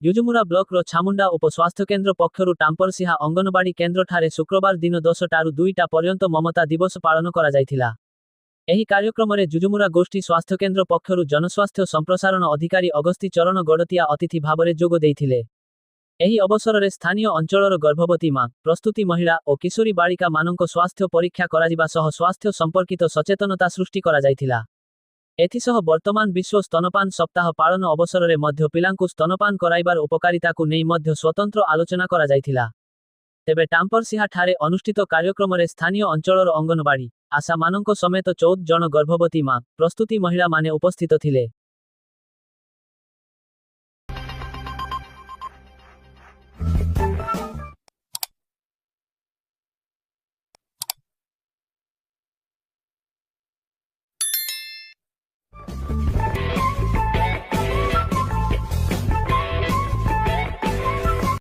ଯୁଜୁମୁରା ବ୍ଲକର ଛାମୁଣ୍ଡା ଉପସ୍ୱାସ୍ଥ୍ୟକେନ୍ଦ୍ର ପକ୍ଷରୁ ଟାମ୍ପରସିହା ଅଙ୍ଗନବାଡ଼ି କେନ୍ଦ୍ରଠାରେ ଶୁକ୍ରବାର ଦିନ 10ଟାରୁ 2ଟା ପର୍ଯ୍ୟନ୍ତ ମମତା ଦିବସ ପାଳନ କରାଯାଇଥିଲା। ଏହି କାର୍ଯ୍ୟକ୍ରମରେ ଯୁଜୁମୁରା ଗୋଷ୍ଠୀ ସ୍ୱାସ୍ଥ୍ୟକେନ୍ଦ୍ର ପକ୍ଷରୁ ଜନସ୍ୱାସ୍ଥ୍ୟ ସମ୍ପ୍ରସାରଣ ଅଧିକାରୀ ଅଗସ୍ତି ଚରଣ ଗଡ଼ତିଆ ଅତିଥି ଭାବରେ ଯୋଗ ଦେଇଥିଲେ। ଏହି ଅବସରରେ ସ୍ଥାନୀୟ ଅଞ୍ଚଳର ଗର୍ଭବତୀ ମା, ପ୍ରସ୍ତୁତି ମହିଳା ଓ କିଶୋରୀ ବାଳିକା ମାନଙ୍କ ସ୍ୱାସ୍ଥ୍ୟ ପରୀକ୍ଷା କରାଯିବା ସହ ସ୍ୱାସ୍ଥ୍ୟ ସମ୍ପର୍କିତ ସଚେତନତା ସୃଷ୍ଟି କରାଯାଇଥିଲା। ଏଥିସହ ବର୍ତ୍ତମାନ ବିଶ୍ୱ ସ୍ତନପାନ ସପ୍ତାହ ପାଳନ ଅବସରରେ ମଧ୍ୟ ପିଲାଙ୍କୁ ସ୍ତନପାନ କରାଇବାର ଉପକାରିତାକୁ ନେଇ ମଧ୍ୟ ସ୍ୱତନ୍ତ୍ର ଆଲୋଚନା କରାଯାଇଥିଲା। ତେବେ ଟାମ୍ପରସିହା ଠାରେ ଅନୁଷ୍ଠିତ କାର୍ଯ୍ୟକ୍ରମରେ ସ୍ଥାନୀୟ ଅଞ୍ଚଳର ଅଙ୍ଗନବାଡ଼ି ଆଶା ମାନଙ୍କ ସମେତ 14 ଜଣ ଗର୍ଭବତୀ ମା, ପ୍ରସ୍ତୁତି ମହିଳା ମାନେ ଉପସ୍ଥିତ ଥିଲେ।